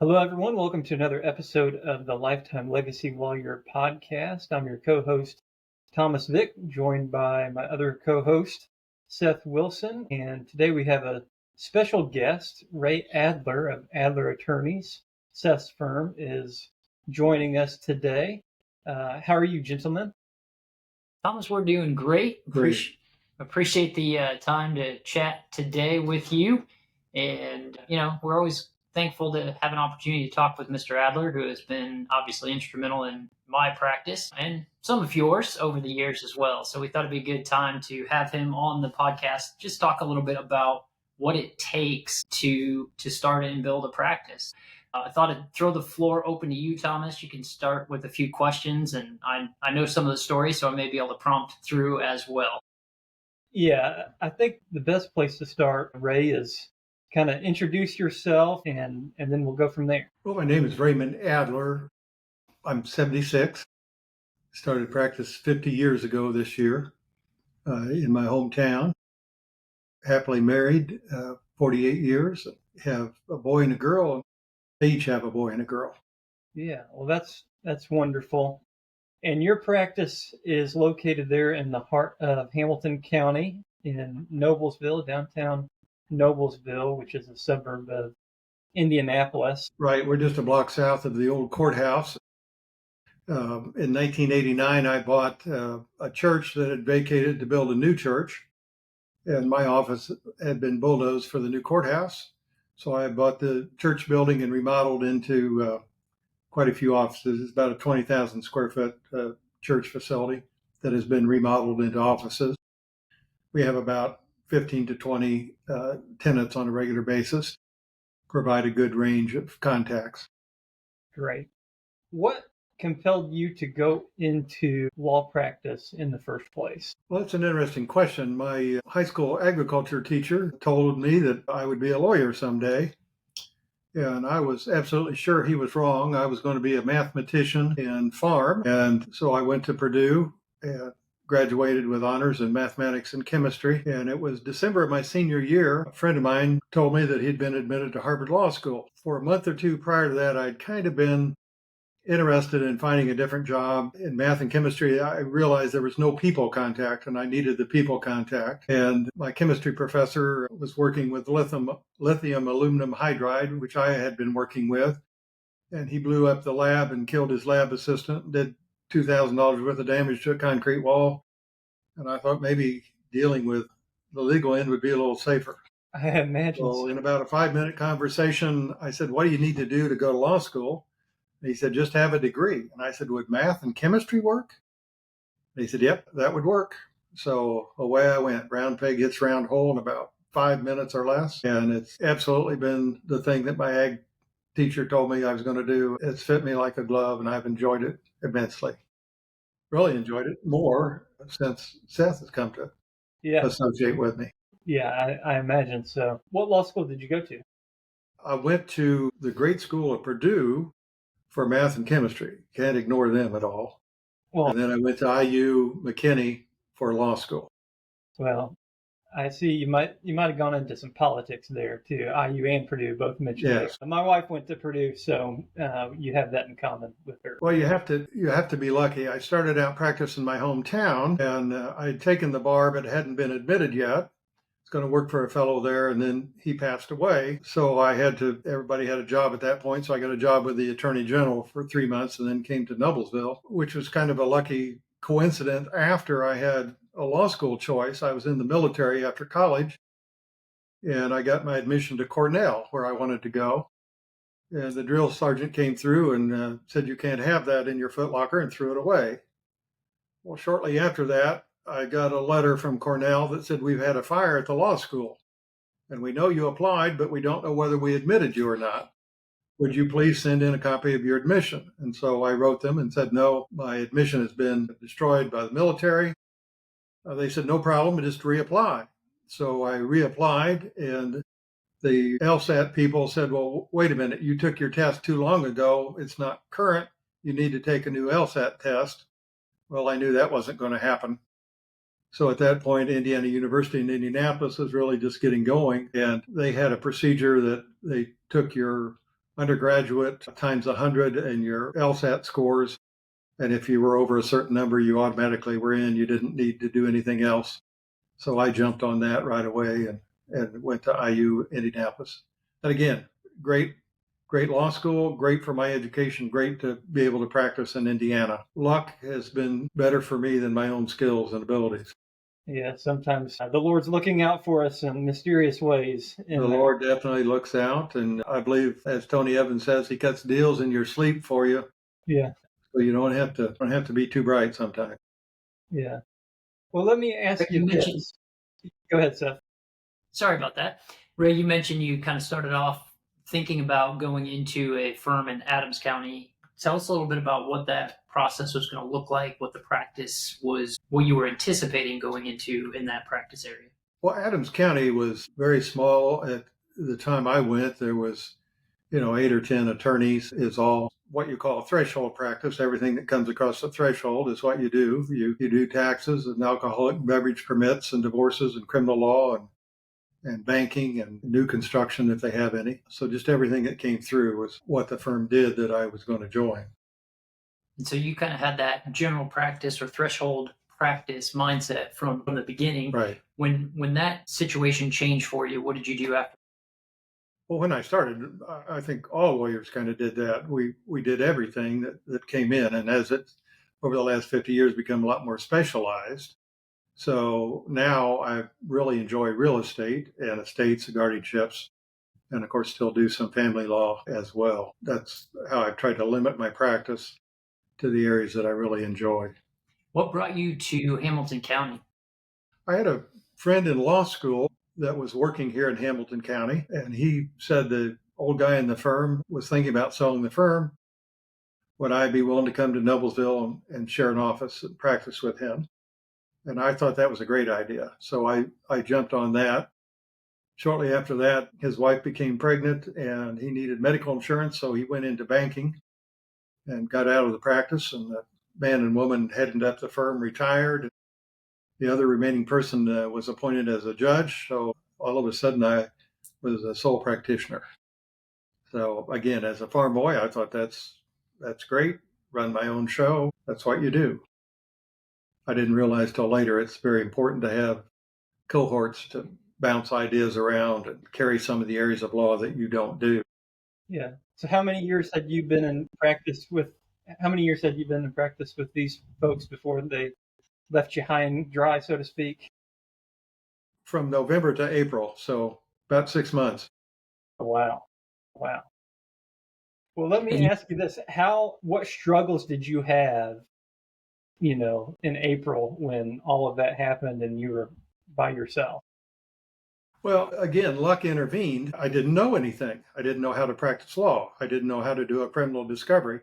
Hello, everyone. Welcome to another episode of the Lifetime Legacy Lawyer podcast. I'm your co-host, Thomas Vick, joined by my other co-host, Seth Wilson. And today we have a special guest, Ray Adler of Adler Attorneys. Seth's firm is joining us today. How are you, gentlemen? Thomas, we're doing great. Appreciate the time to chat today with you. And, we're always thankful to have an opportunity to talk with Mr. Adler, who has been obviously instrumental in my practice and some of yours over the years as well. So we thought it'd be a good time to have him on the podcast, just talk a little bit about what it takes to start and build a practice. I thought I'd throw the floor open to you, Thomas. You can start with a few questions, and I know some of the stories, so I may be able to prompt through as well. Yeah, I think the best place to start, Ray, is kind of introduce yourself, and then we'll go from there. Well, my name is Raymond Adler. I'm 76. Started practice 50 years ago this year in my hometown. Happily married, 48 years. Have a boy and a girl. They each have a boy and a girl. Yeah, well, that's wonderful. And your practice is located there in the heart of Hamilton County in Noblesville, downtown Noblesville, which is a suburb of Indianapolis. Right, we're just a block south of the old courthouse. In 1989, I bought a church that had vacated to build a new church, and my office had been bulldozed for the new courthouse. So I bought the church building and remodeled into quite a few offices. It's about a 20,000 square foot church facility that has been remodeled into offices. We have about 15 to 20 tenants on a regular basis, provide a good range of contacts. Great. What compelled you to go into law practice in the first place? Well, that's an interesting question. My high school agriculture teacher told me that I would be a lawyer someday. And I was absolutely sure he was wrong. I was going to be a mathematician and farm. And so I went to Purdue and graduated with honors in mathematics and chemistry. And it was December of my senior year. A friend of mine told me that he'd been admitted to Harvard Law School. For a month or two prior to that, I'd kind of been interested in finding a different job. In math and chemistry, I realized there was no people contact, and I needed the people contact. And my chemistry professor was working with lithium aluminum hydride, which I had been working with. And he blew up the lab and killed his lab assistant, did $2,000 worth of damage to a concrete wall. And I thought maybe dealing with the legal end would be a little safer. I imagine So in about a 5-minute conversation, I said, "What do you need to do to go to law school?" And he said, "Just have a degree." And I said, "Would math and chemistry work?" And he said, "Yep, that would work." So away I went. Round peg hits round hole in about 5 minutes or less. And it's absolutely been the thing that my ag teacher told me I was going to do. It's fit me like a glove, and I've enjoyed it immensely. Really enjoyed it more since Seth has come to associate with me. Yeah, I imagine so. What law school did you go to? I went to the great school of Purdue for math and chemistry. Can't ignore them at all. Well, and then I went to IU McKinney for law school. Well, I see you might have gone into some politics there too. IU and Purdue both mentioned yes. It. My wife went to Purdue, so you have that in common with her. Well, you have to be lucky. I started out practicing in my hometown, and I'd taken the bar but hadn't been admitted yet. Going to work for a fellow there, and then he passed away. So everybody had a job at that point. So I got a job with the Attorney General for 3 months and then came to Noblesville, which was kind of a lucky coincidence after I had a law school choice. I was in the military after college, and I got my admission to Cornell, where I wanted to go. And the drill sergeant came through and said, "You can't have that in your footlocker," and threw it away. Well, shortly after that, I got a letter from Cornell that said, "We've had a fire at the law school, and we know you applied, but we don't know whether we admitted you or not. Would you please send in a copy of your admission?" And so I wrote them and said, "No, my admission has been destroyed by the military." They said, "No problem, just reapply." So I reapplied, and the LSAT people said, "Well, wait a minute, you took your test too long ago. It's not current. You need to take a new LSAT test." Well, I knew that wasn't going to happen. So at that point, Indiana University in Indianapolis was really just getting going. And they had a procedure that they took your undergraduate times 100 and your LSAT scores. And if you were over a certain number, you automatically were in. You didn't need to do anything else. So I jumped on that right away and went to IU Indianapolis. And again, great law school, great for my education, great to be able to practice in Indiana. Luck has been better for me than my own skills and abilities. Yeah, sometimes the Lord's looking out for us in mysterious ways. The Lord definitely looks out, and I believe, as Tony Evans says, he cuts deals in your sleep for you. Yeah. So you don't have to be too bright sometimes. Yeah. Well, let me ask you this. Go ahead, Seth. Sorry about that. Ray, you mentioned you kind of started off thinking about going into a firm in Adams County. Tell us a little bit about what that process was going to look like, what the practice was, what you were anticipating going into in that practice area. Well, Adams County was very small. At the time I went, there was, 8 or 10 attorneys. Is all what you call threshold practice. Everything that comes across the threshold is what you do. You do taxes and alcoholic beverage permits and divorces and criminal law and banking and new construction if they have any. So just everything that came through was what the firm did that I was going to join. And so you kind of had that general practice or threshold practice mindset from the beginning. Right. When that situation changed for you, what did you do after? Well, when I started, I think all lawyers kind of did that. We did everything that came in. And as it, over the last 50 years, become a lot more specialized. So now I really enjoy real estate and estates, guardianships, and of course still do some family law as well. That's how I've tried to limit my practice to the areas that I really enjoy. What brought you to Hamilton County? I had a friend in law school that was working here in Hamilton County, and he said the old guy in the firm was thinking about selling the firm. Would I be willing to come to Noblesville and share an office and practice with him? And I thought that was a great idea. So I jumped on that. Shortly after that, his wife became pregnant and he needed medical insurance. So he went into banking and got out of the practice. And the man and woman heading up the firm retired. The other remaining person was appointed as a judge. So all of a sudden, I was a sole practitioner. So again, as a farm boy, I thought that's great. Run my own show. That's what you do. I didn't realize till later it's very important to have cohorts to bounce ideas around and carry some of the areas of law that you don't do. Yeah. So how many years had you been in practice with these folks before they left you high and dry, so to speak? From November to April, so about 6 months. Wow. Well, let me ask you this. What struggles did you have, in April when all of that happened and you were by yourself? Well, again, luck intervened. I didn't know anything. I didn't know how to practice law. I didn't know how to do a criminal discovery.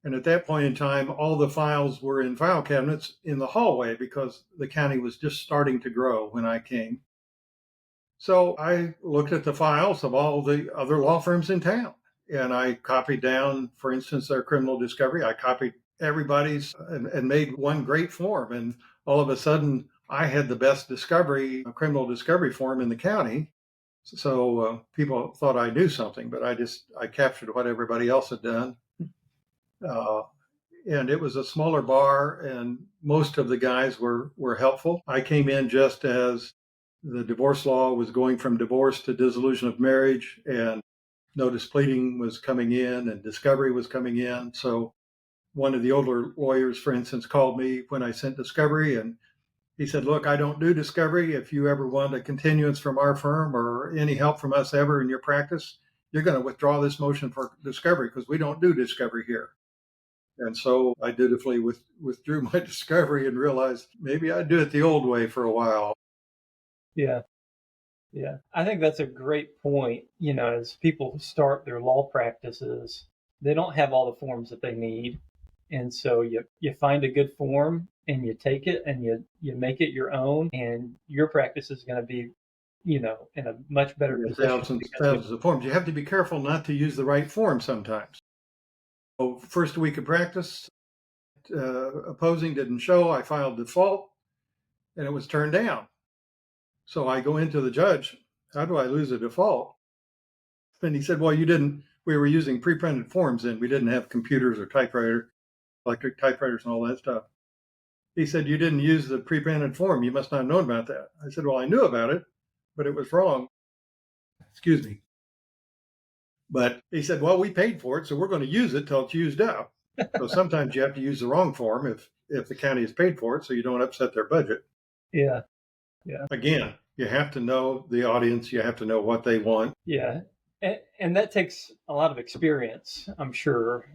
And at that point in time, all the files were in file cabinets in the hallway because the county was just starting to grow when I came. So I looked at the files of all the other law firms in town and I copied down, for instance, their criminal discovery. I copied everybody's and made one great form. And all of a sudden, I had the best criminal discovery form in the county. So people thought I knew something, but I captured what everybody else had done. And it was a smaller bar, and most of the guys were helpful. I came in just as the divorce law was going from divorce to dissolution of marriage, and notice pleading was coming in, and discovery was coming in. So one of the older lawyers, for instance, called me when I sent discovery, and he said, "Look, I don't do discovery. If you ever want a continuance from our firm or any help from us ever in your practice, you're going to withdraw this motion for discovery because we don't do discovery here." And so I dutifully withdrew my discovery and realized maybe I'd do it the old way for a while. Yeah. I think that's a great point. As people start their law practices, they don't have all the forms that they need. And so you find a good form and you take it and you make it your own, and your practice is going to be, in a much better position. Thousands of forms. You have to be careful not to use the right form sometimes. So first week of practice, opposing didn't show. I filed default and it was turned down. So I go into the judge. How do I lose a default? And he said, "Well, you didn't we were using pre-printed forms then. We didn't have computers or electric typewriters and all that stuff. He said, you didn't use the pre-printed form. You must not have known about that. I said, well, I knew about it, but it was wrong. Excuse me. But he said, well, we paid for it, so we're going to use it till it's used up. So sometimes you have to use the wrong form if the county has paid for it, so you don't upset their budget. Yeah. Again, you have to know the audience. You have to know what they want. Yeah. And that takes a lot of experience, I'm sure.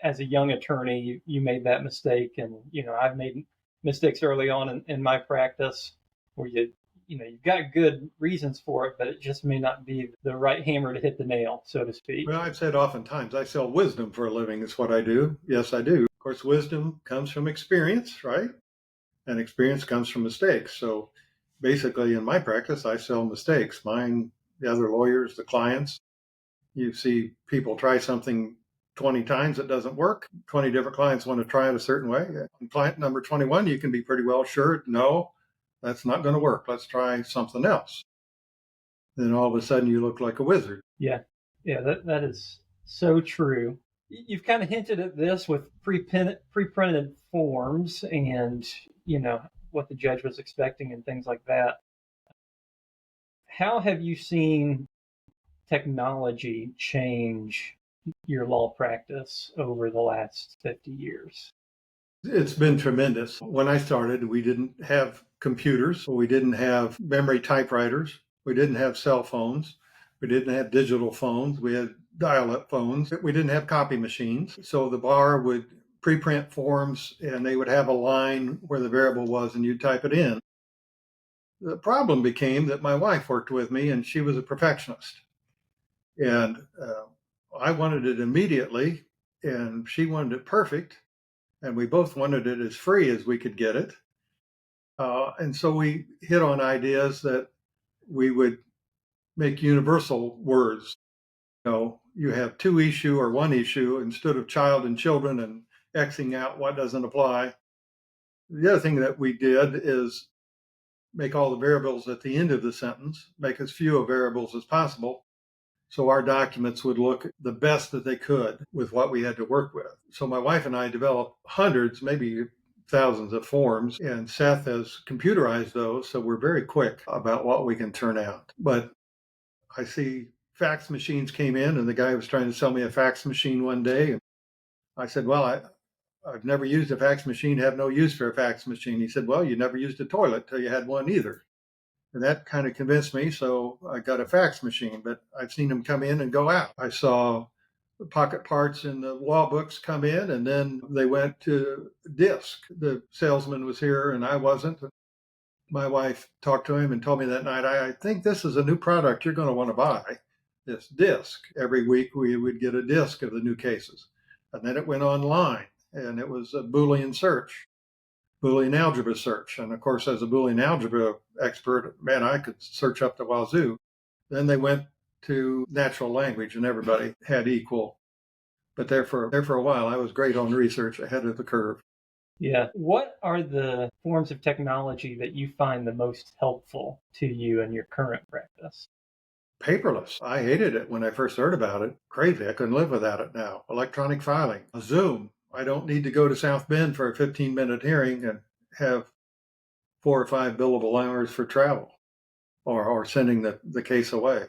As a young attorney, you made that mistake. And, I've made mistakes early on in my practice where you've got good reasons for it, but it just may not be the right hammer to hit the nail, so to speak. Well, I've said oftentimes I sell wisdom for a living. It's what I do. Yes, I do. Of course, wisdom comes from experience, right? And experience comes from mistakes. So basically, in my practice, I sell mistakes. Mine, the other lawyers, the clients. You see people try something 20 times, it doesn't work. 20 different clients want to try it a certain way. And client number 21, you can be pretty well sure, no, that's not going to work. Let's try something else. Then all of a sudden you look like a wizard. Yeah, that is so true. You've kind of hinted at this with pre-printed forms and, what the judge was expecting and things like that. How have you seen technology change your law practice over the last 50 years? It's been tremendous. When I started, we didn't have computers. We didn't have memory typewriters. We didn't have cell phones. We didn't have digital phones. We had dial-up phones. We didn't have copy machines. So the bar would pre-print forms and they would have a line where the variable was and you'd type it in. The problem became that my wife worked with me and she was a perfectionist. And I wanted it immediately and she wanted it perfect. And we both wanted it as free as we could get it. And so we hit on ideas that we would make universal words. You have two issue or one issue instead of child and children and Xing out what doesn't apply. The other thing that we did is make all the variables at the end of the sentence, make as few variables as possible. So our documents would look the best that they could with what we had to work with. So my wife and I developed hundreds, maybe thousands of forms, and Seth has computerized those. So we're very quick about what we can turn out. But I see fax machines came in and the guy was trying to sell me a fax machine one day. And I said, well, I've never used a fax machine, have no use for a fax machine. He said, well, you never used a toilet till you had one either. And that kind of convinced me. So I got a fax machine, but I've seen them come in and go out. I saw pocket parts in the law books come in and then they went to disk. The salesman was here and I wasn't. My wife talked to him and told me that night, I think this is a new product you're going to want to buy, this disk. Every week we would get a disk of the new cases. And then it went online and it was a Boolean search. Boolean algebra search. And of course, as a Boolean algebra expert, man, I could search up the wazoo. Then they went to natural language and everybody had equal. But there for a while, I was great on research, ahead of the curve. Yeah. What are the forms of technology that you find the most helpful to you in your current practice? Paperless. I hated it when I first heard about it. Crazy. I couldn't live without it now. Electronic filing. A Zoom. I don't need to go to South Bend for a 15-minute hearing and have 4 or 5 billable hours for travel or sending the case away.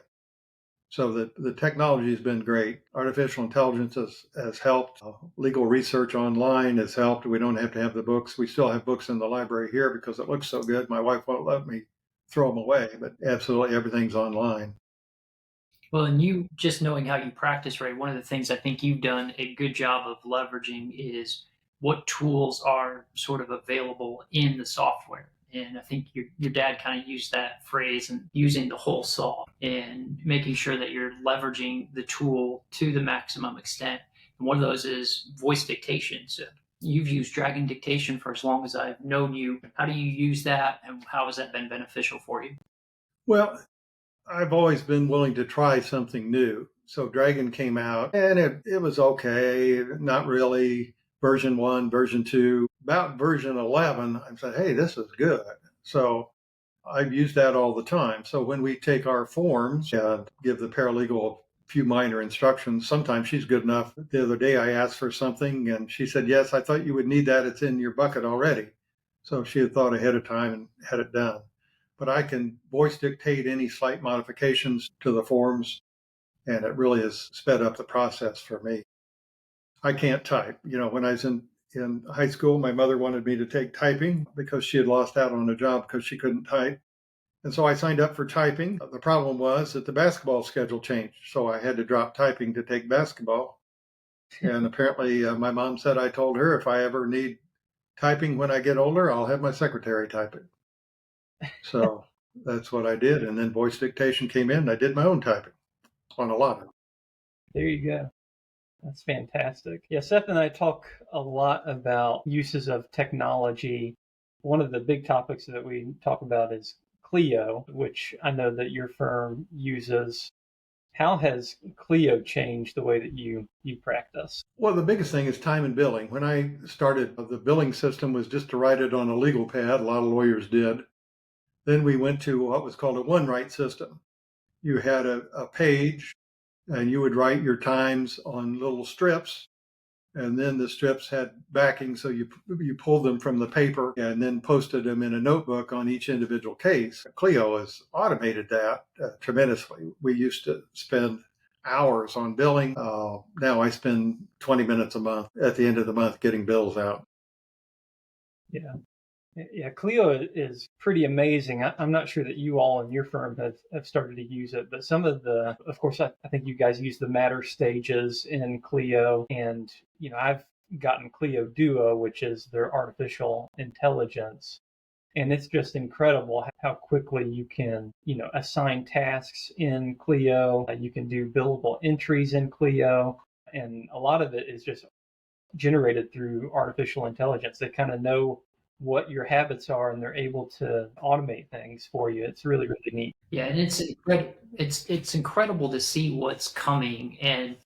So the technology has been great. Artificial intelligence has helped. Legal research online has helped. We don't have to have the books. We still have books in the library here because it looks so good. My wife won't let me throw them away, but absolutely everything's online. Well, and you just knowing how you practice, Ray, one of the things I think you've done a good job of leveraging is what tools are sort of available in the software. And I think your dad kind of used that phrase and using the whole saw and making sure that you're leveraging the tool to the maximum extent. And one of those is voice dictation. So you've used Dragon Dictation for as long as I've known you. How do you use that and how has that been beneficial for you? Well, I've always been willing to try something new. So Dragon came out and it was okay, not really version 1, version 2. About version 11, I said, hey, this is good. So I've used that all the time. So when we take our forms and give the paralegal few minor instructions. Sometimes she's good enough. The other day I asked for something and she said, yes, I thought you would need that. It's in your bucket already. So she had thought ahead of time and had it done. But I can voice dictate any slight modifications to the forms, and it really has sped up the process for me. I can't type. When I was in high school, my mother wanted me to take typing because she had lost out on a job because she couldn't type. And so I signed up for typing. The problem was that the basketball schedule changed. So I had to drop typing to take basketball. And apparently my mom said I told her if I ever need typing when I get older, I'll have my secretary type it. So that's what I did. And then voice dictation came in and I did my own typing on a lot of it. There you go. That's fantastic. Yeah, Seth and I talk a lot about uses of technology. One of the big topics that we talk about is Clio, which I know that your firm uses. How has Clio changed the way that you practice? Well, the biggest thing is time and billing. When I started, the billing system was just to write it on a legal pad. A lot of lawyers did. Then we went to what was called a one-write system. You had a page and you would write your times on little strips, and then the strips had backing, so you pulled them from the paper and then posted them in a notebook on each individual case. Clio has automated that tremendously. We used to spend hours on billing. Now I spend 20 minutes a month at the end of the month getting bills out. Yeah. Yeah, Clio is pretty amazing. I'm not sure that you all in your firm have started to use it, but of course, I think you guys use the matter stages in Clio. And, I've gotten Clio Duo, which is their artificial intelligence. And it's just incredible how quickly you can, assign tasks in Clio. You can do billable entries in Clio. And a lot of it is just generated through artificial intelligence. They kind of know what your habits are and they're able to automate things for you. It's really, really neat. Yeah, and it's incredible to see what's coming. And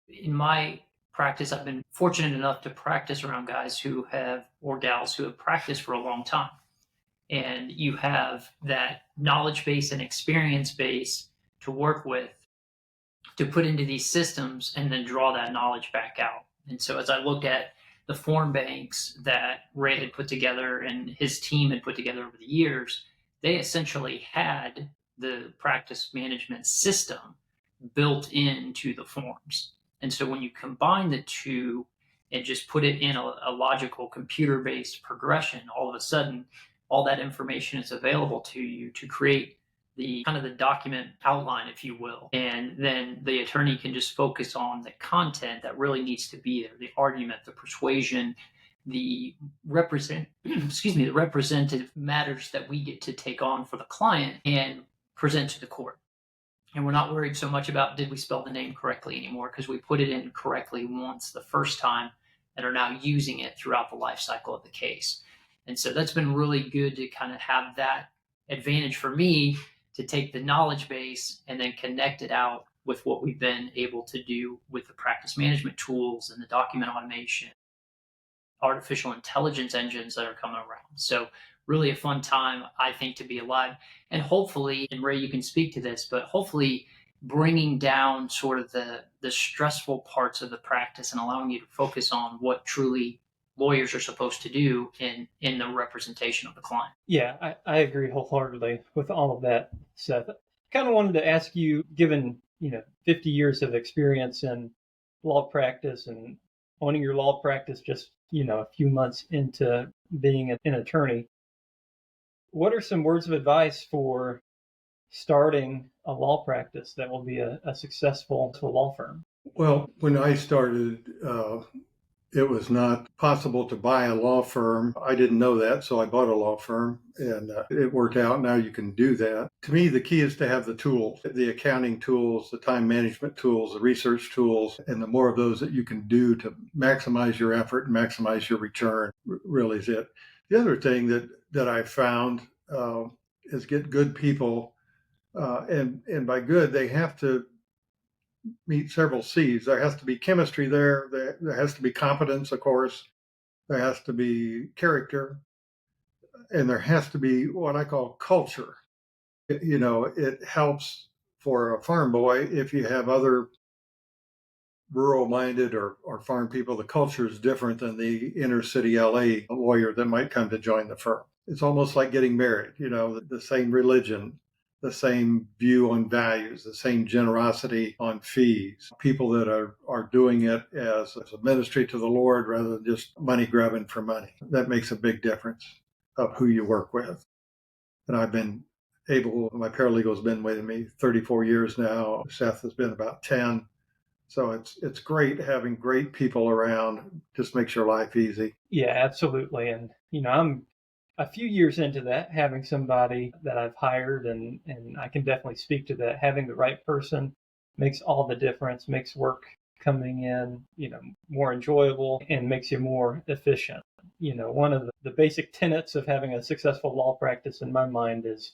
in my practice, I've been fortunate enough to practice around guys or gals who have practiced for a long time. And you have that knowledge base and experience base to work with, to put into these systems and then draw that knowledge back out. And so as I looked at the form banks that Ray had put together and his team had put together over the years, they essentially had the practice management system built into the forms. And so when you combine the two and just put it in a logical computer-based progression, all of a sudden, all that information is available to you to create the kind of the document outline, if you will. And then the attorney can just focus on the content that really needs to be there, the argument, the persuasion, the the representative matters that we get to take on for the client and present to the court. And we're not worried so much about did we spell the name correctly anymore, because we put it in correctly once the first time and are now using it throughout the life cycle of the case. And so that's been really good to kind of have that advantage for me to take the knowledge base and then connect it out with what we've been able to do with the practice management tools and the document automation, artificial intelligence engines that are coming around. So really a fun time, I think, to be alive. And hopefully, and Ray, you can speak to this, but hopefully bringing down sort of the stressful parts of the practice and allowing you to focus on what truly lawyers are supposed to do in the representation of the client. Yeah, I agree wholeheartedly with all of that, Seth. I kind of wanted to ask you, given 50 years of experience in law practice and owning your law practice just a few months into being an attorney, what are some words of advice for starting a law practice that will be a successful law firm? Well, when I started, it was not possible to buy a law firm. I didn't know that, so I bought a law firm, and it worked out. Now you can do that. To me, the key is to have the tools, the accounting tools, the time management tools, the research tools, and the more of those that you can do to maximize your effort and maximize your return really is it. The other thing that I found is get good people, and by good, they have to meet several C's. There has to be chemistry there. There has to be competence, of course. There has to be character. And there has to be what I call culture. It helps for a farm boy, if you have other rural-minded or farm people, the culture is different than the inner city LA lawyer that might come to join the firm. It's almost like getting married, the same religion, the same view on values, the same generosity on fees. People that are doing it as a ministry to the Lord rather than just money grabbing for money. That makes a big difference of who you work with. And I've been my paralegal's been with me 34 years now. Seth has been about 10. So it's great having great people around. Just makes your life easy. Yeah, absolutely. And, I'm a few years into that, having somebody that I've hired, and I can definitely speak to that. Having the right person makes all the difference, makes work coming in, more enjoyable, and makes you more efficient. One of the basic tenets of having a successful law practice in my mind is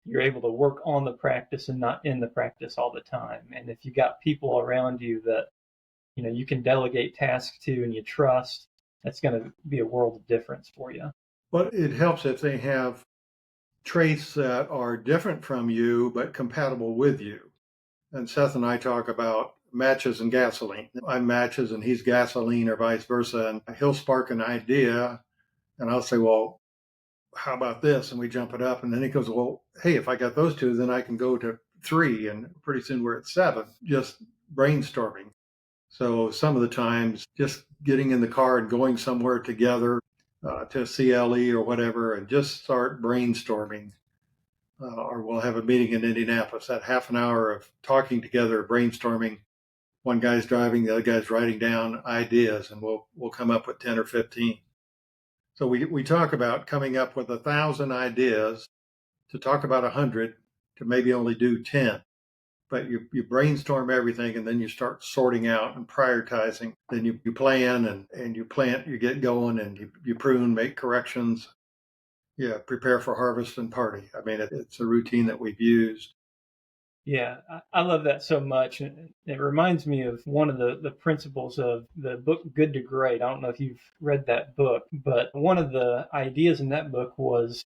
you're able to work on the practice and not in the practice all the time. And if you got people around you that, you can delegate tasks to and you trust, that's going to be a world of difference for you. But it helps if they have traits that are different from you, but compatible with you. And Seth and I talk about matches and gasoline. I'm matches and he's gasoline or vice versa. And he'll spark an idea and I'll say, well, how about this? And we jump it up. And then he goes, well, hey, if I got those two, then I can go to 3. And pretty soon we're at 7, just brainstorming. So some of the times just getting in the car and going somewhere together to CLE or whatever and just start brainstorming. Or we'll have a meeting in Indianapolis, that half an hour of talking together, brainstorming. One guy's driving, the other guy's writing down ideas, and we'll come up with 10 or 15. So we talk about coming up with 1,000 ideas to talk about 100 to maybe only do 10. But you brainstorm everything and then you start sorting out and prioritizing. Then you plan and you plant, you get going and you prune, make corrections. Yeah, prepare for harvest and party. I mean, it's a routine that we've used. Yeah, I love that so much. It reminds me of one of the principles of the book Good to Great. I don't know if you've read that book, but one of the ideas in that book was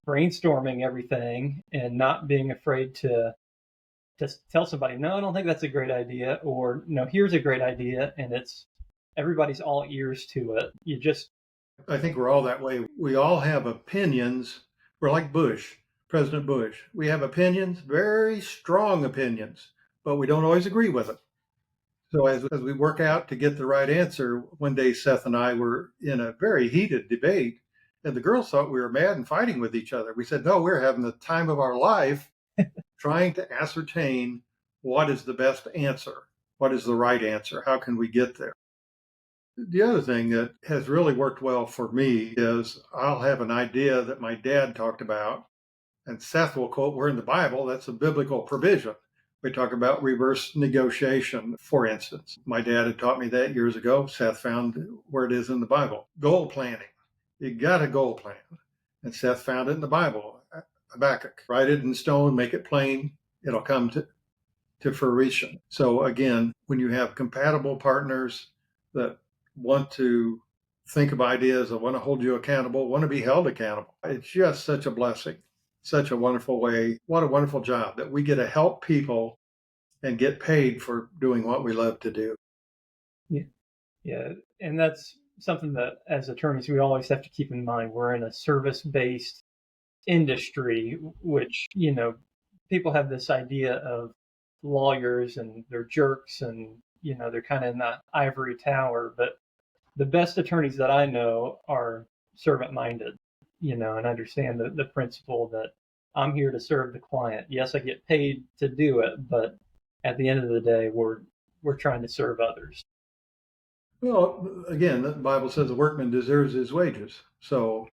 brainstorming everything and not being afraid to tell somebody, no, I don't think that's a great idea, or no, here's a great idea, and everybody's all ears to it. I think we're all that way. We all have opinions. We're like President Bush. We have opinions, very strong opinions, but we don't always agree with it. So as we work out to get the right answer, one day Seth and I were in a very heated debate, and the girls thought we were mad and fighting with each other. We said, no, we're having the time of our life trying to ascertain what is the best answer, what is the right answer, how can we get there. The other thing that has really worked well for me is I'll have an idea that my dad talked about, and Seth will quote, we're in the Bible, that's a biblical provision. We talk about reverse negotiation, for instance. My dad had taught me that years ago. Seth found where it is in the Bible. Goal planning. You got a goal plan. And Seth found it in the Bible. Habakkuk. Write it in stone, make it plain. It'll come to fruition. So again, when you have compatible partners that want to think of ideas, that want to hold you accountable, want to be held accountable, it's just such a blessing. Such a wonderful way. What a wonderful job that we get to help people and get paid for doing what we love to do. Yeah. And that's something that as attorneys, we always have to keep in mind. We're in a service-based industry, which, people have this idea of lawyers and they're jerks and, they're kind of in that ivory tower. But the best attorneys that I know are servant-minded, and understand the principle that I'm here to serve the client. Yes, I get paid to do it, but at the end of the day, we're trying to serve others. Well, again, the Bible says the workman deserves his wages. So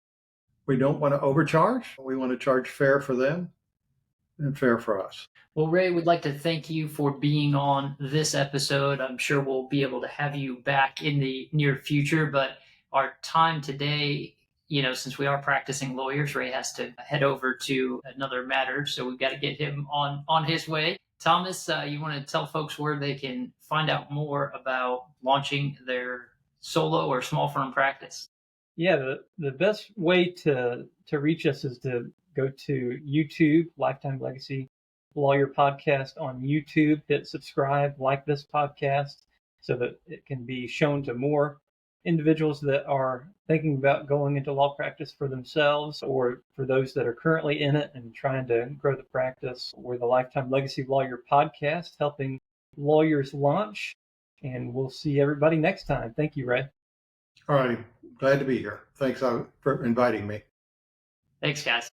we don't want to overcharge. We want to charge fair for them and fair for us. Well, Ray, we'd like to thank you for being on this episode. I'm sure we'll be able to have you back in the near future, but our time today, since we are practicing lawyers, Ray has to head over to another matter, so we've got to get him on his way. Thomas, you want to tell folks where they can find out more about launching their solo or small firm practice? Yeah, the best way to reach us is to go to YouTube, Lifetime Legacy Lawyer Podcast on YouTube. Hit subscribe, like this podcast so that it can be shown to more individuals that are thinking about going into law practice for themselves, or for those that are currently in it and trying to grow the practice. We're the Lifetime Legacy Lawyer Podcast, helping lawyers launch, and we'll see everybody next time. Thank you, Ray. All right. Glad to be here. Thanks for inviting me. Thanks, guys.